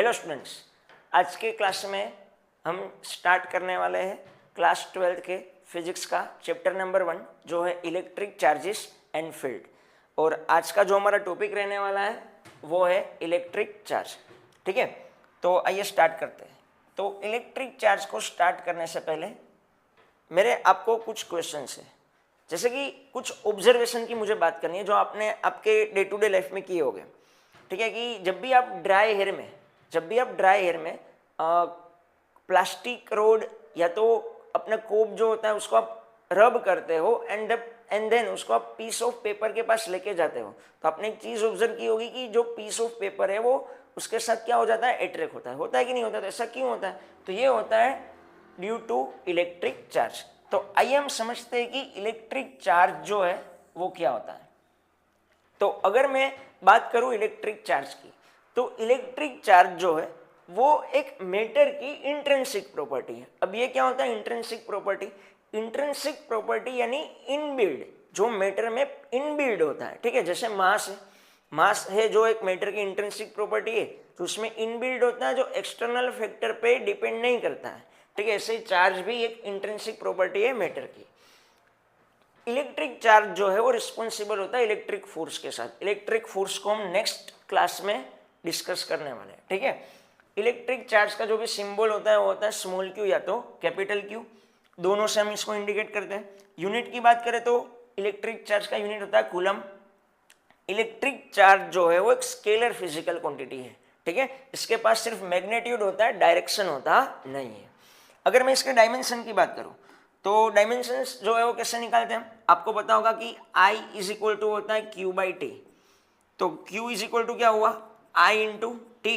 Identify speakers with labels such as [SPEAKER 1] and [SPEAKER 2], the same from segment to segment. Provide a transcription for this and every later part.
[SPEAKER 1] Hello students, आज के class में हम स्टार्ट करने वाले हैं क्लास 12 के फिजिक्स का चैप्टर नंबर 1 जो है इलेक्ट्रिक चार्जेस एंड फील्ड। और आज का जो हमारा टॉपिक रहने वाला है वो है इलेक्ट्रिक चार्ज। ठीक है, तो आइए स्टार्ट करते हैं। तो इलेक्ट्रिक चार्ज को स्टार्ट करने से पहले मेरे आपको कुछ क्वेश्चंस है, जैसे कि कुछ ऑब्जर्वेशन की मुझे बात करनी है जो आपने आपके डे टू डे लाइफ में किए होंगे। ठीक है, कि जब भी आप ड्राई हेयर में प्लास्टिक रोड या तो अपना कोप जो होता है उसको आप रब करते हो एंड देन उसको आप पीस ऑफ पेपर के पास लेके जाते हो, तो आपने एक चीज ऑब्जर्व की होगी कि जो पीस ऑफ पेपर है वो उसके साथ क्या हो जाता है, अट्रैक्ट होता है कि नहीं होता। तो ऐसा क्यों होता है? तो ये होता है ड्यू टू इलेक्ट्रिक चार्ज। तो आइए हम समझते हैं कि इलेक्ट्रिक चार्ज जो है वो क्या होता है। तो अगर मैं बात करूं इलेक्ट्रिक चार्ज की, तो इलेक्ट्रिक चार्ज जो है वो एक मैटर की इंट्रिंसिक प्रॉपर्टी है। अब ये क्या होता है इंट्रिंसिक प्रॉपर्टी? इंट्रिंसिक प्रॉपर्टी यानी इनबिल्ड, जो मैटर में इनबिल्ड होता है। ठीक है, जैसे मास है जो एक मैटर की इंट्रिंसिक प्रॉपर्टी है, तो उसमें इनबिल्ड होता है जो एक्सटर्नल फैक्टर पे डिपेंड नहीं करता है। ठीक है, ऐसे चार्ज भी एक इंट्रिंसिक प्रॉपर्टी है मैटर की। इलेक्ट्रिक चार्ज जो है वो रिस्पॉन्सिबल होता है इलेक्ट्रिक फोर्स के साथ। इलेक्ट्रिक फोर्स को हम नेक्स्ट क्लास में डिस्कस करने वाले हैं। ठीक है, इलेक्ट्रिक चार्ज का जो भी सिंबल होता है वो होता है स्मॉल क्यू या तो कैपिटल क्यू, दोनों से हम इसको इंडिकेट करते हैं। यूनिट की बात करें तो इलेक्ट्रिक चार्ज का यूनिट होता है कूलम। इलेक्ट्रिक चार्ज जो है वो एक स्केलर फिजिकल क्वांटिटी है। ठीक है, इसके पास सिर्फ मैग्नीट्यूड होता है, डायरेक्शन होता नहीं है। अगर मैं इसके डायमेंशन की बात करूं तो डायमेंशंस जो है वो कैसे निकालते हैं? आपको पता होगा कि I इज इक्वल टू होता है Q बाई टी। तो Q इज इक्वल टू क्या हुआ, I इंटू टी।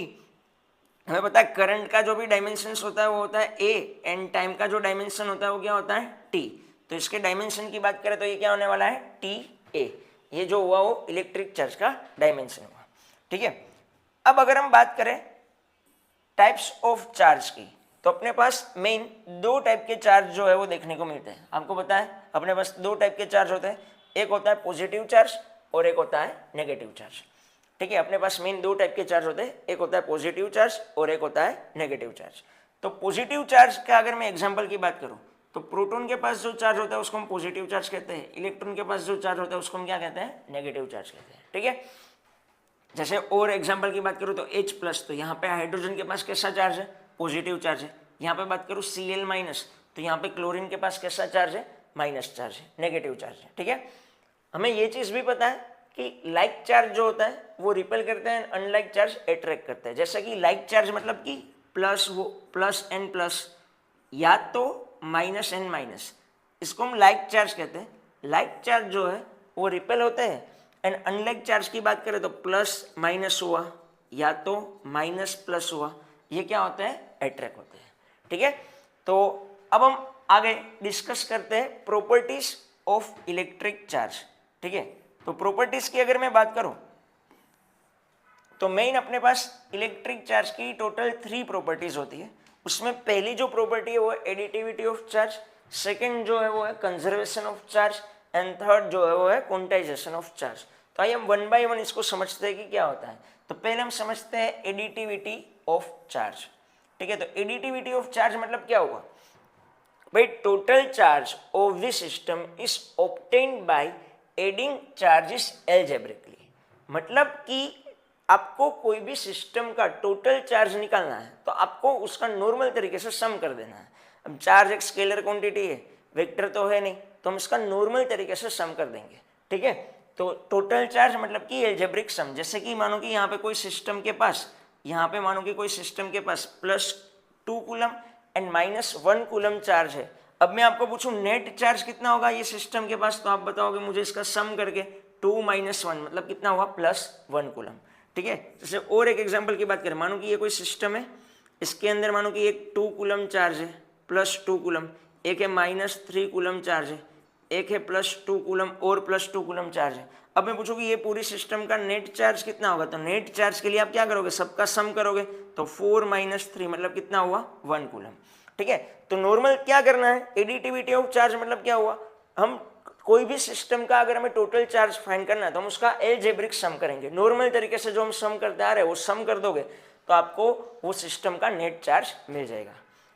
[SPEAKER 1] हमें पता है करंट का जो भी डायमेंशंस होता है वो होता है A, एंड टाइम का जो डायमेंशन होता है वो क्या होता है T। तो इसके डायमेंशन की बात करें तो ये क्या होने वाला है TA। ये जो हुआ वो इलेक्ट्रिक चार्ज का डायमेंशन हुआ। ठीक है, अब अगर हम बात करें टाइप्स ऑफ चार्ज की, तो अपने पास मेन दो टाइप के चार्ज जो है वो देखने को मिलते हैं। आपको पता है अपने पास दो टाइप के चार्ज होते हैं, एक होता है पॉजिटिव चार्ज और एक होता है नेगेटिव चार्ज। ठीक है, अपने पास मेन दो टाइप के चार्ज होते हैं, एक होता है पॉजिटिव चार्ज और एक होता है नेगेटिव चार्ज। तो पॉजिटिव चार्ज का अगर मैं एग्जाम्पल की बात करूँ तो प्रोटॉन के पास जो चार्ज होता है उसको हम पॉजिटिव चार्ज कहते हैं, इलेक्ट्रॉन के पास जो चार्ज होता है उसको हम क्या कहते हैं, नेगेटिव चार्ज कहते हैं। ठीक है, जैसे और एग्जाम्पल की बात करूँ तो H+, तो यहाँ पे हाइड्रोजन के पास कैसा चार्ज है, पॉजिटिव चार्ज है। यहाँ पे बात करूँ Cl-, तो यहाँ पे क्लोरीन के पास कैसा चार्ज है, माइनस चार्ज है, नेगेटिव चार्ज है। ठीक है, हमें ये चीज भी पता है कि लाइक चार्ज जो होता है वो रिपेल करता है, अनलाइक चार्ज अट्रैक्ट करता है। जैसा कि लाइक चार्ज मतलब कि प्लस एन प्लस या तो माइनस एन माइनस, इसको हम लाइक चार्ज कहते हैं। लाइक चार्ज जो है वो रिपेल होते हैं, एंड अनलाइक चार्ज की बात करें तो प्लस माइनस हुआ या तो माइनस प्लस हुआ, ये क्या होते हैं, अट्रैक्ट होते हैं। ठीक है, तो अब हम आगे डिस्कस करते हैं प्रॉपर्टीज ऑफ इलेक्ट्रिक चार्ज। ठीक है, तो प्रॉपर्टीज की अगर मैं बात करूं तो मेन अपने पास इलेक्ट्रिक चार्ज की टोटल 3 प्रॉपर्टीज होती है। उसमें पहली जो प्रॉपर्टी है वो है एडिटिविटी ऑफ चार्ज, सेकंड जो है वो है conservation of charge, and third जो है वो है क्वांटाइजेशन ऑफ चार्ज। तो आइए हम वन बाय वन इसको समझते हैं कि क्या होता है। तो पहले हम समझते हैं एडिटिविटी ऑफ चार्ज। ठीक है, तो एडिटिविटी ऑफ चार्ज मतलब क्या हुआ भाई, total charge of the system is obtained by adding charges algebraically. मतलब कि आपको कोई भी सिस्टम का टोटल चार्ज निकालना है तो आपको उसका नॉर्मल तरीके से सम कर देना है। अब चार्ज एक स्केलर क्वांटिटी है, वेक्टर तो है नहीं, तो हम इसका नॉर्मल तरीके से सम कर देंगे। ठीक है, तो टोटल चार्ज मतलब कि एल्जेब्रिक सम। जैसे कि मानो कि यहाँ पे कोई सिस्टम के पास, यहाँ पे मानो कि कोई सिस्टम के पास +2 कूलम एंड -1 कूलम चार्ज है। अब मैं आपको पूछूं नेट चार्ज कितना होगा ये सिस्टम के पास, तो आप बताओगे मुझे इसका सम करके 2 - 1 मतलब कितना हुआ, +1 कूलम। ठीक है, जैसे और एक एग्जांपल की बात करें, मानो कि ये कोई सिस्टम है, इसके अंदर मानो कि एक 2 कूलम चार्ज है, +2 कूलम, एक है -3 कूलम चार्ज है, एक है +2 कूलम और +2 कूलम चार्ज है। अब मैं पूछूं कि ये पूरी सिस्टम का नेट चार्ज कितना होगा, तो नेट चार्ज के लिए आप क्या करोगे, सबका सम करोगे, तो 4 - 3 मतलब कितना हुआ, 1 कूलम। ठीक है, तो नॉर्मल क्या करना है, एडिटिविटी ऑफ चार्ज मतलब क्या हुआ, हम कोई भी सिस्टम का अगर हमें टोटल चार्ज फाइंड करना है तो हम उसका एल्जेब्रिक सम करेंगे। नॉर्मल तरीके से जो हम सम करते आ रहे हैं वो सम कर दोगे तो आपको वो सिस्टम का नेट चार्ज मिल जाएगा।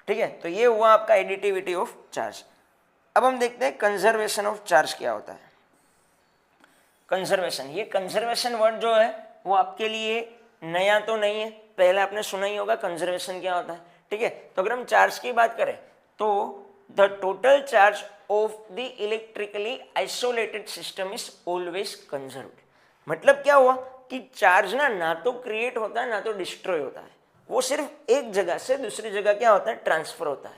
[SPEAKER 1] ठीक है, तो ये हुआ आपका एडिटिविटी ऑफ चार्ज। अब हम देखते हैं कंजर्वेशन ऑफ चार्ज क्या होता है। कंजर्वेशन, ये कंजर्वेशन वर्ड जो है वो आपके लिए नया तो नहीं है, पहले आपने सुना ही होगा कंजर्वेशन क्या होता है। ठीक है, तो अगर हम चार्ज की बात करें तो the total charge of the electrically isolated system is always conserved. मतलब क्या हुआ कि चार्ज ना तो क्रिएट होता है ना तो डिस्ट्रॉय होता है, वो सिर्फ एक जगह से दूसरी जगह क्या होता है, ट्रांसफर होता है।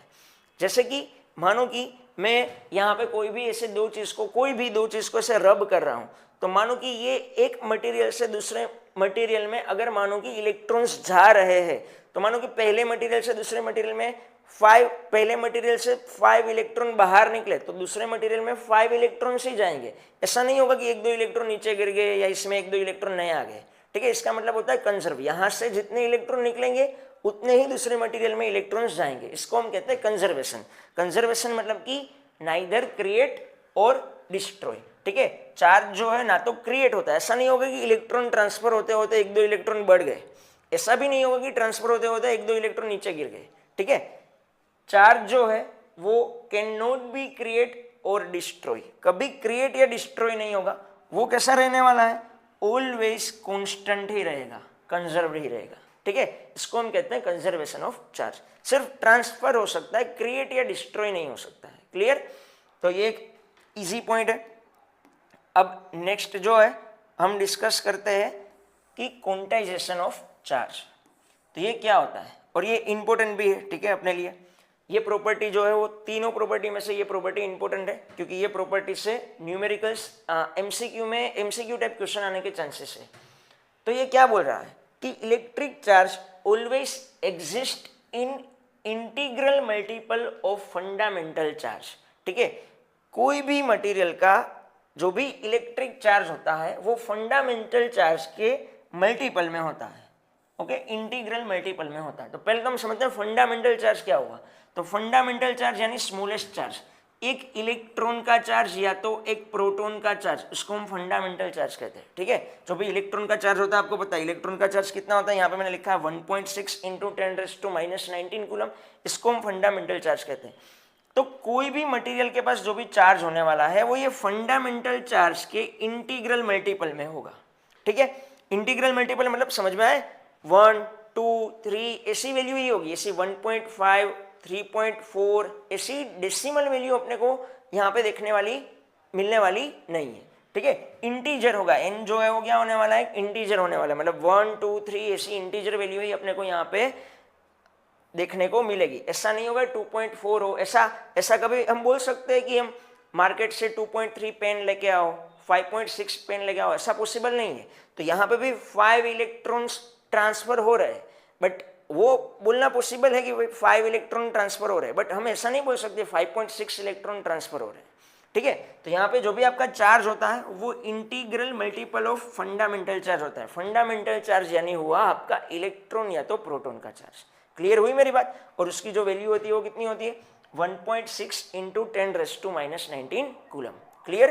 [SPEAKER 1] जैसे कि मानो कि मैं यहाँ पे कोई भी ऐसे कोई भी दो चीज को ऐसे रब कर रहा हूँ, तो मानो कि ये एक मटेरियल से दूसरे मटेरियल में अगर मानो कि इलेक्ट्रॉन्स जा रहे हैं, तो मानो कि पहले मटेरियल से दूसरे मटेरियल में पहले मटेरियल से 5 इलेक्ट्रॉन बाहर निकले तो दूसरे मटेरियल में 5 इलेक्ट्रॉन्स ही जाएंगे। ऐसा नहीं होगा कि 1-2 इलेक्ट्रॉन नीचे गिर गए या इसमें 1-2 इलेक्ट्रॉन नए आ गए। ठीक है, इसका मतलब होता है कंजर्व, यहाँ से जितने इलेक्ट्रॉन निकलेंगे उतने ही दूसरे मटेरियल में इलेक्ट्रॉन्स जाएंगे। इसको हम कहते हैं कंजर्वेशन। कंजर्वेशन मतलब कि नाइदर क्रिएट और डिस्ट्रॉय। ठीक है, चार्ज जो है ना तो क्रिएट होता है, ऐसा नहीं होगा कि इलेक्ट्रॉन ट्रांसफर होते होते 1-2 इलेक्ट्रॉन बढ़ गए, ऐसा भी नहीं होगा कि ट्रांसफर होते होते 1-2 इलेक्ट्रॉन नीचे गिर गए। ठीक है, चार्ज जो है वो कैन नॉट बी क्रिएट और डिस्ट्रॉय, कभी क्रिएट या डिस्ट्रॉय नहीं होगा, वो कैसा रहने वाला है, ऑलवेज कांस्टेंट ही रहेगा, कंजर्व ही रहेगा। ठीक है, इसको हम कहते हैं कंजर्वेशन ऑफ चार्ज। सिर्फ ट्रांसफर हो सकता है, क्रिएट या डिस्ट्रॉय नहीं हो सकता है। क्लियर, तो ये एक इजी पॉइंट है। अब नेक्स्ट जो है हम डिस्कस करते हैं कि क्वांटाइजेशन ऑफ चार्ज, तो ये क्या होता है और ये इंपॉर्टेंट भी है। ठीक है, अपने लिए ये प्रॉपर्टी जो है वो तीनों प्रॉपर्टी में से ये प्रॉपर्टी इंपॉर्टेंट है, क्योंकि ये प्रॉपर्टी से न्यूमेरिकल्स एमसीक्यू टाइप क्वेश्चन आने के चांसेस है। तो ये क्या बोल रहा है कि electric charge always exist in integral multiple of fundamental charge. ठीक है, कोई भी मटेरियल का जो भी इलेक्ट्रिक चार्ज होता है वो फंडामेंटल चार्ज के मल्टीपल में होता है। ओके, इंटीग्रल मल्टीपल में होता है। तो पहले तो हम समझते हैं फंडामेंटल चार्ज क्या हुआ। तो फंडामेंटल चार्ज यानी स्मॉलेस्ट चार्ज, एक इलेक्ट्रॉन का चार्ज या तो एक प्रोटॉन का चार्ज, उसको हम फंडामेंटल चार्ज कहते हैं। ठीक है, जो भी इलेक्ट्रॉन का चार्ज होता है आपको पता है इलेक्ट्रॉन का चार्ज कितना होता है, यहाँ पे मैंने लिखा है 1.6 × 10⁻⁻19 कूलम, इसको हम फंडामेंटल चार्ज कहते हैं। तो कोई भी मटेरियल के पास जो भी चार्ज होने वाला है वो ये फंडामेंटल चार्ज के इंटीग्रल मल्टीपल में होगा। ठीक है, इंटीग्रल मल्टीपल मतलब समझ में आए, 1, 2, 3 ऐसी वैल्यू ही होगी, ऐसी 1.5, 3.4 ऐसी डेसिमल वैल्यू अपने को यहाँ पे देखने वाली मिलने वाली नहीं है। ठीक है, इंटीजर होगा, n जो है वो क्या होने वाला है, इंटीजर होने वाला है, मतलब 1, 2, 3 ऐसी इंटीजर वैल्यू ही अपने को यहाँ पे देखने को मिलेगी। ऐसा नहीं होगा 2.4 हो, ऐसा कभी हम बोल सकते हैं कि हम मार्केट से 2.3 पेन लेके आओ, 5.6 पेन लेके आओ, ऐसा पॉसिबल नहीं है। तो यहाँ पे भी 5 इलेक्ट्रॉन्स ट्रांसफर हो रहे हैं, बट वो बोलना पॉसिबल है कि 5 इलेक्ट्रॉन ट्रांसफर हो रहे हैं, बट हम ऐसा नहीं बोल सकते 5.6 इलेक्ट्रॉन ट्रांसफर हो रहे हैं। ठीक है, तो यहाँ पे जो भी आपका चार्ज होता है वो integral multiple of fundamental charge होता है। फंडामेंटल चार्ज यानी हुआ आपका इलेक्ट्रॉन या तो प्रोटॉन का चार्ज। क्लियर हुई मेरी बात, और उसकी जो वैल्यू होती है वो कितनी होती है, 1.6 × 10⁻⁻19 कूलम। क्लियर,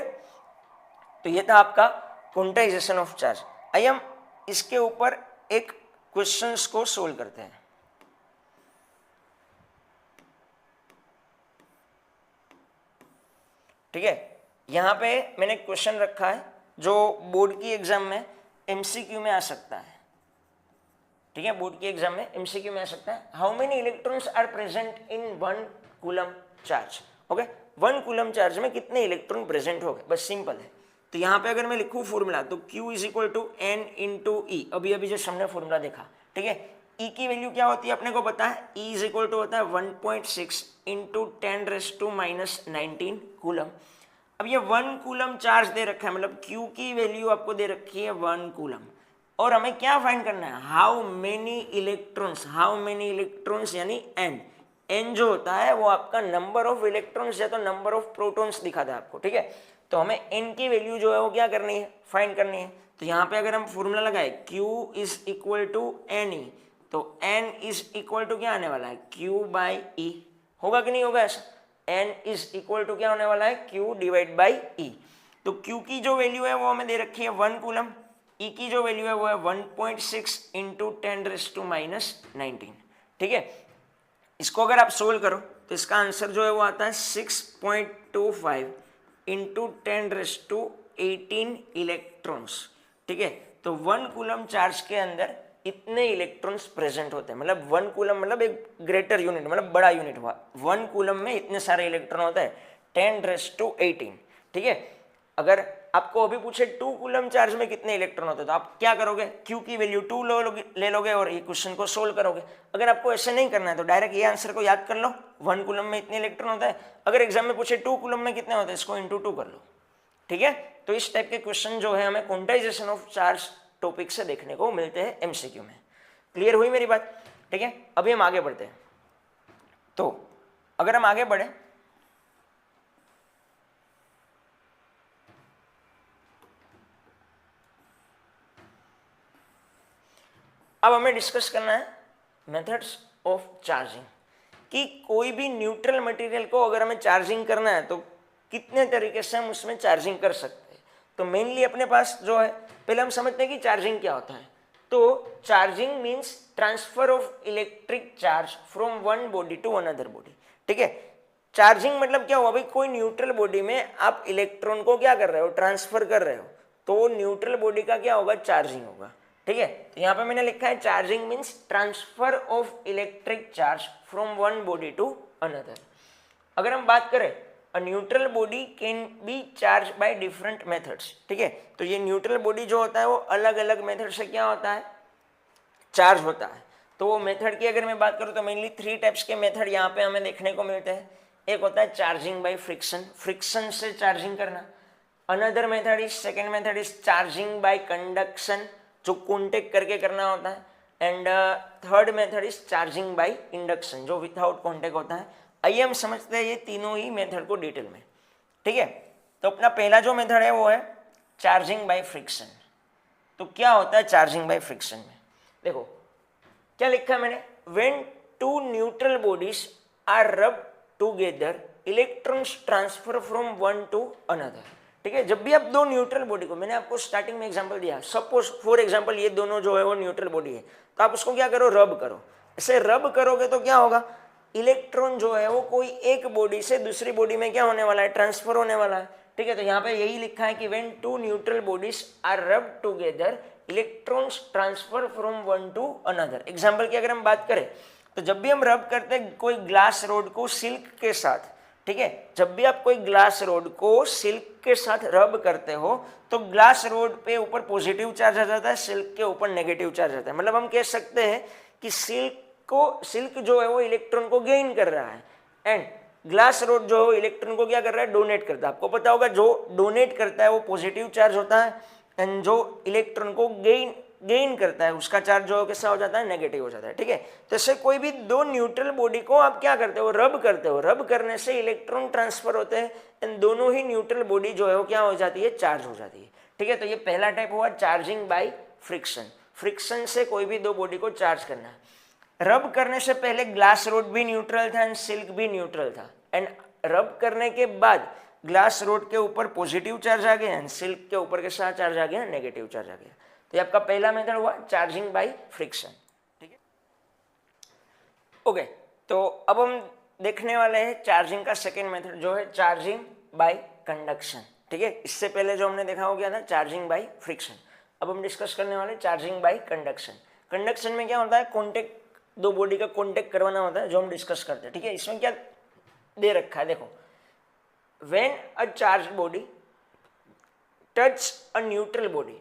[SPEAKER 1] तो ये था आपका क्वांटाइजेशन ऑफ चार्ज। आइए हम इसके ऊपर एक क्वेश्चंस को सोल्व करते हैं। ठीक है, यहाँ पे मैंने क्वेश्चन रखा है जो बोर्ड की एग्जाम में एमसीक्यू में आ सकता है। ठीक है, बोर्ड की एग्जाम में एमसीक्यू में आ सकता है। How many electrons are present in 1 coulomb charge. Okay, 1 coulomb charge में कितने इलेक्ट्रॉन प्रेजेंट हो गए, बस सिंपल है। तो यहाँ पे अगर मैं लिखूँ फॉर्मूला तो Q = N × E, अभी जो हमने फॉर्मूला देखा। ठीक है, E की वैल्यू क्या होती है अपने को पता है, E = होता है 1.6 × 10⁻⁻19 कूलम। अब ये 1 कूलम चार्ज दे रखा है, मतलब Q की वैल्यू आपको दे रखी है 1 कूलम, और हमें क्या फाइंड करना है, हाउ मेनी इलेक्ट्रॉन्स यानी n जो होता है वो आपका नंबर ऑफ इलेक्ट्रॉन्स या तो नंबर ऑफ प्रोटॉन्स दिखाता है आपको। ठीक है, तो हमें n की वैल्यू जो है वो क्या करनी है, फाइंड करनी है। तो यहाँ पे अगर हम फॉर्मूला लगाए Q = Ne, तो n = क्या आने वाला है, Q/E, होगा कि नहीं होगा ऐसा, n = क्या होने वाला है, Q/E। तो Q की जो वैल्यू है वो हमें दे रखी है 1 कूलम, ई की जो वैल्यू है वो है 1.6 इंटू 10⁻⁻19। ठीक है, इसको अगर आप सोल्व करो तो इसका आंसर जो है वो आता है 6.25 इंटू 10⁻18 इलेक्ट्रॉन्स। ठीक है, तो 1 कूलम चार्ज के अंदर इतने इलेक्ट्रॉन्स प्रेजेंट होते हैं, मतलब 1 कूलम मतलब एक ग्रेटर यूनिट, मतलब बड़ा यूनिट हुआ। 1 कूलम में इतने सारे इलेक्ट्रॉन होते हैं 10⁻18। ठीक है, अगर आपको अभी पूछे 2 कूलम चार्ज में कितने इलेक्ट्रॉन होते हैं तो आप क्या करोगे, क्यू की वैल्यू 2 ले लोगे और ये क्वेश्चन को सोल्व करोगे। अगर आपको ऐसे नहीं करना है तो डायरेक्ट ये आंसर को याद कर लो, 1 कूलम में इतने इलेक्ट्रॉन होता है। अगर एग्जाम में पूछे 2 कूलम में कितने होते हैं, इसको इंटू 2 कर लो। ठीक है, तो इस टाइप के क्वेश्चन जो है हमें क्वांटाइजेशन ऑफ चार्ज टॉपिक से देखने को मिलते हैं एमसीक्यू में। क्लियर हुई मेरी बात? ठीक है, अभी हम आगे बढ़ते हैं। तो अगर हम आगे बढ़े अब हमें डिस्कस करना है मेथड्स ऑफ चार्जिंग, कि कोई भी न्यूट्रल मटेरियल को अगर हमें चार्जिंग करना है तो कितने तरीके से हम उसमें चार्जिंग कर सकते हैं। तो मेनली अपने पास जो है, पहले हम समझते हैं कि चार्जिंग क्या होता है। तो charging means transfer of electric charge from one body to another body. ठीक है, चार्जिंग मतलब क्या हुआ भाई, कोई न्यूट्रल बॉडी में आप इलेक्ट्रॉन को क्या कर रहे हो, ट्रांसफर कर रहे हो, तो न्यूट्रल बॉडी का क्या होगा, चार्जिंग होगा। ठीक है, तो यहाँ पे मैंने लिखा है charging means transfer of electric charge from one body to another. अगर हम बात करें, a neutral body can be charge by different methods. ठीक है, तो ये न्यूट्रल बॉडी जो होता है वो अलग अलग मेथड से क्या होता है, चार्ज होता है। तो वो मेथड की अगर मैं बात करूँ तो मेनली 3 टाइप्स के मेथड यहाँ पे हमें देखने को मिलते हैं। एक होता है चार्जिंग बाय फ्रिक्शन, फ्रिक्शन से चार्जिंग करना। Another method is, second method is charging by conduction, जो कॉन्टेक्ट करके करना होता है। And third method is charging by induction, जो विदाउट कॉन्टेक्ट होता है। आइए हम समझते हैं ये तीनों ही मेथड को डिटेल में। ठीक है, तो अपना पहला जो मेथड है वो है चार्जिंग बाय फ्रिक्शन। तो क्या होता है चार्जिंग बाय फ्रिक्शन में, देखो क्या लिखा है मैंने, when two neutral bodies are rub together electrons transfer from one to another. ठीक है, जब भी आप दो न्यूट्रल बॉडी को, मैंने आपको स्टार्टिंग में एग्जांपल दिया, सपोज फॉर एग्जांपल ये दोनों जो है वो न्यूट्रल बॉडी है, तो आप उसको क्या करो, रब करो। ऐसे रब करोगे तो क्या होगा, इलेक्ट्रॉन जो है वो कोई एक बॉडी से दूसरी बॉडी में क्या होने वाला है, ट्रांसफर होने वाला है। ठीक है, तो यहाँ पे यही लिखा है कि when two neutral bodies are rub together electrons transfer from one to another. Example की अगर हम बात करें तो जब भी हम रब करते हैं कोई ग्लास रोड को सिल्क के साथ, ठीक है, जब भी आप कोई ग्लास रोड को सिल्क के साथ रब करते हो तो ग्लास रोड पे ऊपर पॉजिटिव चार्ज आ जाता है, सिल्क के ऊपर नेगेटिव चार्ज आता है। मतलब हम कह सकते हैं कि सिल्क जो है वो इलेक्ट्रॉन को गेन कर रहा है एंड ग्लास रोड जो है इलेक्ट्रॉन को क्या कर रहा है, डोनेट करता है। आपको पता होगा जो डोनेट करता है वो पॉजिटिव चार्ज होता है एंड जो इलेक्ट्रॉन को गेन करता है उसका चार्ज जो कैसा हो जाता है, नेगेटिव हो जाता है। ठीक है, तो ऐसे कोई भी दो न्यूट्रल बॉडी को आप क्या करते हो, रब करते हो। रब करने से इलेक्ट्रॉन ट्रांसफर होते हैं एंड दोनों ही न्यूट्रल बॉडी जो है वो क्या हो जाती है, चार्ज हो जाती है। ठीक है, तो ये पहला टाइप हुआ चार्जिंग बाय फ्रिक्शन। फ्रिक्शन से कोई भी दो बॉडी को चार्ज करना है। रब करने से पहले ग्लास रोड भी न्यूट्रल था एंड सिल्क भी न्यूट्रल था एंड रब करने के बाद ग्लास रोड के ऊपर पॉजिटिव चार्ज आ गया एंड सिल्क के ऊपर के साथ चार्ज आ गया, नेगेटिव चार्ज आ गया। तो ये आपका पहला मेथड हुआ चार्जिंग बाय फ्रिक्शन। ठीक है, ओके, तो अब हम देखने वाले हैं चार्जिंग का सेकेंड मेथड जो है चार्जिंग बाय कंडक्शन। ठीक है, इससे पहले जो हमने देखा हो गया था चार्जिंग बाय फ्रिक्शन। अब हम डिस्कस करने वाले चार्जिंग बाय कंडक्शन। कंडक्शन में क्या होता है, कॉन्टेक्ट, दो बॉडी का कॉन्टेक्ट करवाना होता है, जो हम डिस्कस करते हैं। ठीक है, इसमें क्या दे रखा है, देखो, when a charged body touch a neutral body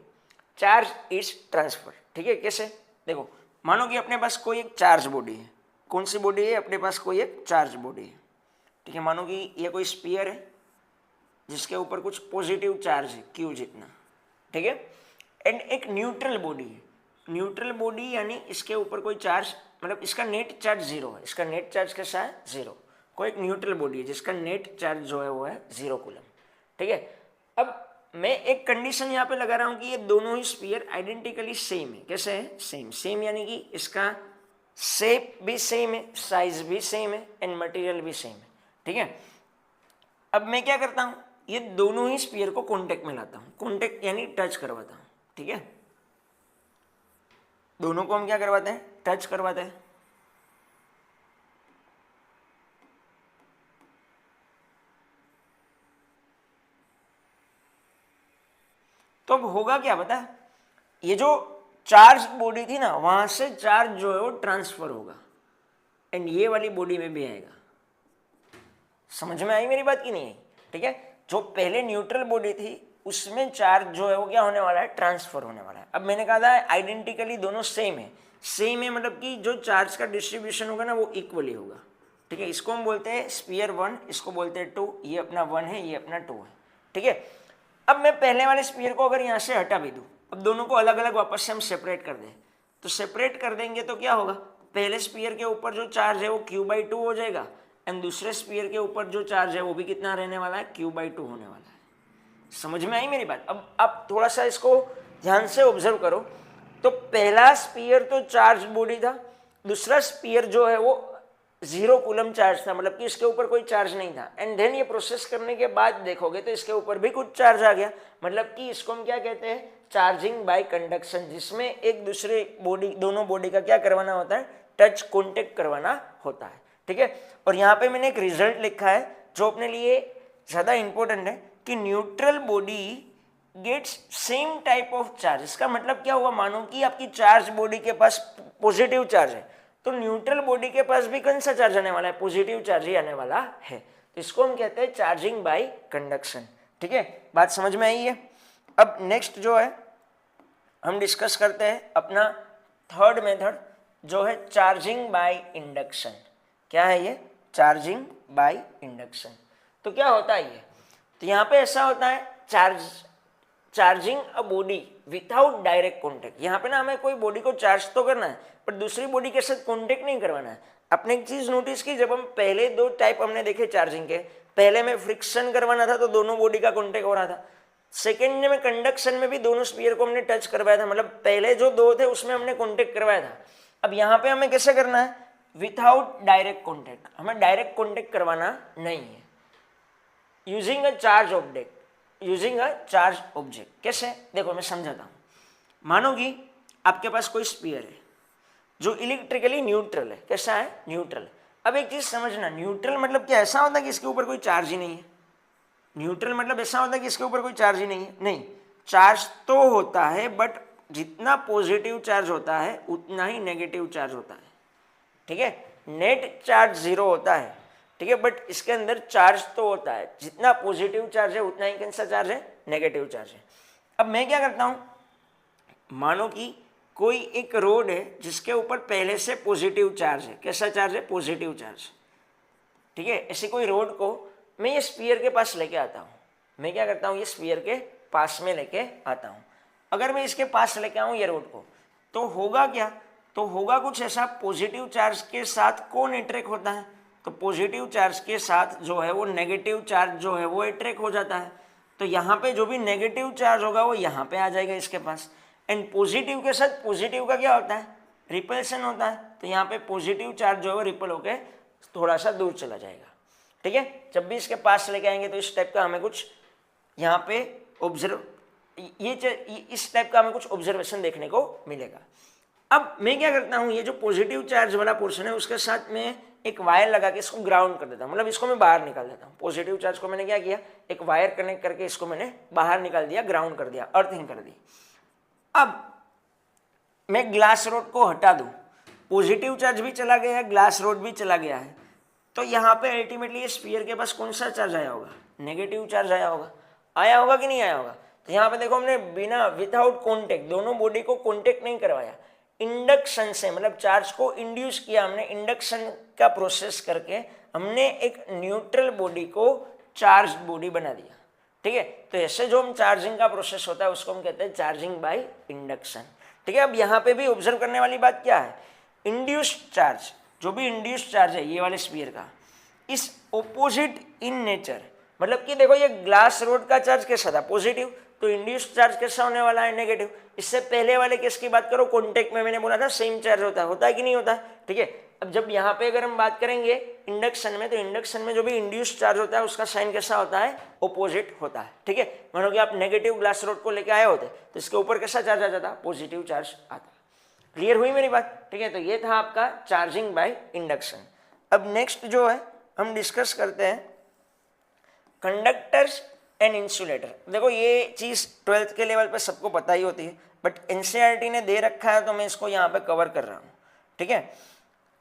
[SPEAKER 1] charge is transferred। ठीक है, कैसे, देखो मानो कि अपने पास कोई एक चार्ज बॉडी है। कौन सी बॉडी है, अपने पास कोई एक चार्ज बॉडी है। ठीक है, मानो कि ये कोई स्फीयर है जिसके ऊपर कुछ पॉजिटिव चार्ज है क्यू जितना। ठीक है, एंड एक न्यूट्रल बॉडी है। न्यूट्रल बॉडी यानी इसके ऊपर कोई चार्ज, मतलब इसका नेट चार्ज जीरो है, इसका नेट चार्ज कैसा है, जीरो। कोई एक न्यूट्रल बॉडी है जिसका नेट चार्ज जो है वो है 0 कूलम। ठीक है, अब मैं एक कंडीशन यहाँ पे लगा रहा हूँ कि ये दोनों ही स्फीयर आइडेंटिकली सेम है। कैसे है, सेम। सेम यानी कि इसका शेप भी सेम है, साइज भी सेम है एंड मटेरियल भी सेम है। ठीक है, अब मैं क्या करता हूँ, ये दोनों ही स्फीयर को कॉन्टेक्ट में लाता हूँ। कॉन्टेक्ट यानी टच करवाता हूँ। ठीक है, दोनों को हम क्या करवाते हैं, टच करवाते हैं। तो अब होगा क्या पता है, ये जो चार्ज बॉडी थी ना, वहां से चार्ज जो है वो ट्रांसफर होगा एंड ये वाली बॉडी में भी आएगा। समझ में आई मेरी बात की नहीं आई? ठीक है, जो पहले न्यूट्रल बॉडी थी उसमें चार्ज जो है वो क्या होने वाला है, ट्रांसफर होने वाला है। अब मैंने कहा था आइडेंटिकली दोनों सेम है, सेम है मतलब कि जो चार्ज का डिस्ट्रीब्यूशन होगा ना वो इक्वली होगा। ठीक है, इसको हम बोलते हैं स्फीयर 1, इसको बोलते हैं 2, ये अपना 1 है, ये अपना 2 है। ठीक है, अब मैं पहले वाले स्फीयर को अगर यहाँ से हटा भी दूँ, अब दोनों को अलग अलग वापस से हम सेपरेट कर दें, तो सेपरेट कर देंगे तो क्या होगा, पहले स्फीयर के ऊपर जो चार्ज है वो Q/2 हो जाएगा एंड दूसरे स्फीयर के ऊपर जो चार्ज है वो भी कितना रहने वाला है, Q/2 होने वाला है। समझ में आई मेरी बात? अब आप थोड़ा सा इसको ध्यान से ऑब्जर्व करो। तो पहला स्फीयर तो चार्ज बॉडी था, दूसरा स्फीयर जो है वो 0 कूलम चार्ज था, मतलब कि इसके ऊपर कोई चार्ज नहीं था। एंड देन ये प्रोसेस करने के बाद देखोगे तो इसके ऊपर भी कुछ चार्ज आ गया, मतलब कि इसको हम क्या कहते हैं, चार्जिंग बाय कंडक्शन, जिसमें एक दूसरे बॉडी, दोनों बॉडी का क्या करवाना होता है, टच कॉन्टेक्ट करवाना होता है। ठीक है, और यहाँ पे मैंने एक रिजल्ट लिखा है जो अपने लिए ज़्यादा इंपॉर्टेंट है कि neutral body gets same type of charge. इसका मतलब क्या हुआ, मानो कि आपकी चार्ज बॉडी के पास पॉजिटिव चार्ज है, तो न्यूट्रल बॉडी के पास भी कौन सा चार्ज आने वाला है, पॉजिटिव चार्ज ही आने वाला है। तो इसको हम कहते हैं चार्जिंग बाय कंडक्शन। ठीक है, बात समझ में आई है? अब नेक्स्ट जो है हम डिस्कस करते हैं अपना थर्ड मेथड जो है चार्जिंग बाय इंडक्शन। क्या है ये, चार्जिंग बाय इंडक्शन। तो क्या होता है ये, तो यहाँ पे ऐसा होता है charging a body without direct contact. यहाँ पे ना हमें कोई बॉडी को चार्ज तो करना है पर दूसरी बॉडी के साथ कॉन्टेक्ट नहीं करवाना है। आपने एक चीज नोटिस की, जब हम पहले 2 टाइप हमने देखे चार्जिंग के, पहले में फ्रिक्शन करवाना था तो दोनों बॉडी का कॉन्टेक्ट हो रहा था, सेकेंड में कंडक्शन में भी दोनों स्फीयर को हमने टच करवाया था, मतलब पहले जो 2 थे उसमें हमने कॉन्टेक्ट करवाया था। अब यहाँ पे हमें कैसे करना है, विदाउट डायरेक्ट कॉन्टेक्ट, हमें डायरेक्ट कॉन्टेक्ट करवाना नहीं है, using a charge object, using a charge object. कैसे, देखो मैं समझाता हूँ। मानो कि आपके पास कोई स्फीयर है जो इलेक्ट्रिकली न्यूट्रल है। कैसा है, न्यूट्रल। अब एक चीज समझना, न्यूट्रल मतलब क्या, ऐसा होता है कि इसके ऊपर कोई चार्ज ही नहीं है। न्यूट्रल मतलब ऐसा होता है कि इसके ऊपर कोई चार्ज ही नहीं है, नहीं, चार्ज तो होता है बट जितना पॉजिटिव चार्ज होता है उतना ही नेगेटिव चार्ज होता है। ठीक है, नेट चार्ज 0 होता है, ठीक है, बट इसके अंदर चार्ज तो होता है, जितना पॉजिटिव चार्ज है उतना ही कैसा चार्ज है, नेगेटिव चार्ज है। अब मैं क्या करता हूँ, मानो कि कोई एक रोड है जिसके ऊपर पहले से पॉजिटिव चार्ज है। कैसा चार्ज है, पॉजिटिव चार्ज। ठीक है, ऐसी कोई रोड को मैं ये स्फीयर के पास लेके आता हूँ। मैं क्या करता हूँ, ये स्फीयर के पास में लेके आता हूँ। अगर मैं इसके पास लेके आऊँ ये रोड को, तो होगा क्या, तो होगा कुछ ऐसा, पॉजिटिव चार्ज के साथ कौन अट्रैक्ट होता है, तो पॉजिटिव चार्ज के साथ जो है वो नेगेटिव चार्ज जो है वो अट्रैक्ट हो जाता है। तो यहाँ पे जो भी नेगेटिव चार्ज होगा वो यहाँ पे आ जाएगा इसके पास, एंड पॉजिटिव के साथ पॉजिटिव का क्या होता है, रिपल्सन होता है। तो यहाँ पे पॉजिटिव चार्ज जो है वो रिपल होके थोड़ा सा दूर चला जाएगा। ठीक है, जब भी इसके पास लेके आएंगे तो इस टाइप का हमें कुछ यहाँ पे ऑब्जर्व, इस टाइप का हमें कुछ ऑब्जर्वेशन देखने को मिलेगा। अब मैं क्या करता हूँ, ये जो पॉजिटिव चार्ज वाला पोर्शन है उसके साथ में एक वायर लगा के इसको ग्राउंड कर देता हूँ, मतलब इसको मैं बाहर निकाल देता हूँ। पॉजिटिव चार्ज को मैंने क्या किया, एक वायर कनेक्ट करके इसको मैंने बाहर निकाल दिया, ग्राउंड कर दिया, अर्थिंग कर दी। अब मैं ग्लास रोड को हटा दूँ, पॉजिटिव चार्ज भी चला गया है, ग्लास रोड भी चला गया है, तो यहाँ पे अल्टीमेटली ये स्फीयर के पास कौन सा चार्ज आया होगा, नेगेटिव चार्ज आया होगा कि नहीं आया होगा। तो यहाँ पे देखो हमने बिना विदाउट कॉन्टेक्ट, दोनों बॉडी को कॉन्टेक्ट नहीं करवाया, इंडक्शन से, मतलब चार्ज को इंड्यूस किया हमने, इंडक्शन का प्रोसेस करके हमने एक न्यूट्रल बॉडी को चार्ज बॉडी बना दिया। ठीक है, तो ऐसे जो हम चार्जिंग का प्रोसेस होता है उसको हम कहते हैं चार्जिंग बाय इंडक्शन। ठीक है, अब यहाँ पे भी ऑब्जर्व करने वाली बात क्या है, इंड्यूस्ड चार्ज, जो भी इंड्यूस्ड चार्ज है ये वाले स्फीयर का, इस ऑपोजिट इन नेचर, मतलब कि देखो ये ग्लास रोड का चार्ज कैसा था, पॉजिटिव, तो इंड्यूस्ड चार्ज कैसा होने वाला है, नेगेटिव। इससे पहले वाले केस की बात करो, कॉन्टेक्ट में मैंने बोला था सेम चार्ज होता है कि नहीं होता है। ठीक है, अब जब यहाँ पे अगर हम बात करेंगे इंडक्शन में, तो इंडक्शन में जो भी इंड्यूस्ड चार्ज होता है उसका साइन कैसा होता है, ऑपोजिट होता है। ठीक है, मानो कि आप नेगेटिव ग्लास रोड को लेके आए होते तो इसके ऊपर कैसा चार्ज आ जाता, पॉजिटिव चार्ज आता। क्लियर हुई मेरी बात? ठीक है, तो ये था आपका चार्जिंग बाय इंडक्शन। अब नेक्स्ट जो है हम डिस्कस करते हैं कंडक्टर्स एंड इंसुलेटर। देखो ये चीज 12th के लेवल पे सबको पता ही होती है, बट एनसीईआरटी ने दे रखा है तो मैं इसको यहाँ पे कवर कर रहा हूँ। ठीक है,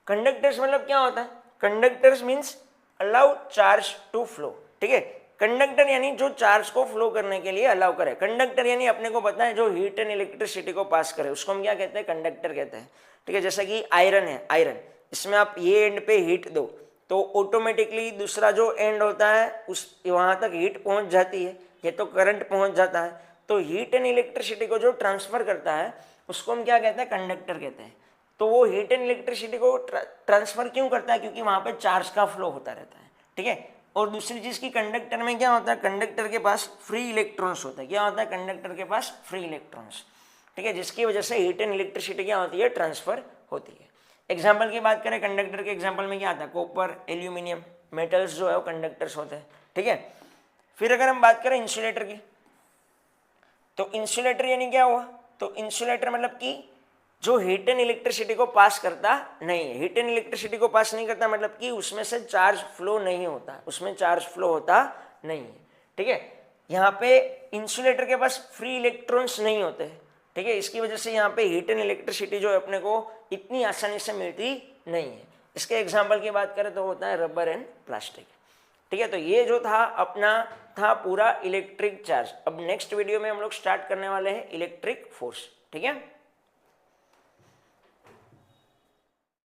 [SPEAKER 1] कंडक्टर्स मतलब क्या होता है? Conductors means allow charge to flow. ठीक है, कंडक्टर यानी जो चार्ज को फ्लो करने के लिए अलाउ करे। कंडक्टर यानी अपने को पता है जो हीट एंड इलेक्ट्रिसिटी को पास करे, उसको हम क्या कहते हैं? कंडक्टर कहते हैं। ठीक है, जैसा कि आयरन है, आयरन, इसमें आप ये एंड पे हीट दो तो ऑटोमेटिकली दूसरा जो एंड होता है उस वहाँ तक हीट पहुँच जाती है, ये तो करंट पहुँच जाता है। तो हीट एंड इलेक्ट्रिसिटी को जो ट्रांसफर करता है उसको हम क्या कहते हैं? कंडक्टर कहते हैं। तो वो हीट एंड इलेक्ट्रिसिटी को ट्रांसफर क्यों करता है? क्योंकि वहाँ पे चार्ज का फ्लो होता रहता है। ठीक है, और दूसरी चीज की कंडक्टर में क्या होता है? कंडक्टर के पास फ्री इलेक्ट्रॉन्स होता है। क्या होता है? कंडक्टर के पास फ्री इलेक्ट्रॉन्स। ठीक है, जिसकी वजह से हीट एंड इलेक्ट्रिसिटी क्या होती है? ट्रांसफर होती है। एग्जाम्पल की बात करें, कंडक्टर के एग्जाम्पल में क्या आता है? कॉपर, एल्यूमिनियम, मेटल्स जो है वो कंडक्टर्स होते हैं। ठीक है, फिर अगर हम बात करें इंसुलेटर की, तो इंसुलेटर यानी क्या हुआ? तो इंसुलेटर मतलब कि जो हीट एंड इलेक्ट्रिसिटी को पास करता नहीं है। हीट एंड इलेक्ट्रिसिटी को पास नहीं करता मतलब कि उसमें से चार्ज फ्लो नहीं होता, उसमें चार्ज फ्लो होता नहीं है। ठीक है, यहाँ पे इंसुलेटर के पास फ्री इलेक्ट्रॉन्स नहीं होते। ठीक है, इसकी वजह से यहाँ पे हीट एंड इलेक्ट्रिसिटी जो है अपने को इतनी आसानी से मिलती नहीं है। इसके एग्जाम्पल की बात करें तो होता है रबर एंड प्लास्टिक। ठीक है, तो ये जो था अपना था पूरा इलेक्ट्रिक चार्ज। अब नेक्स्ट वीडियो में हम लोग स्टार्ट करने वाले हैं इलेक्ट्रिक फोर्स। ठीक है।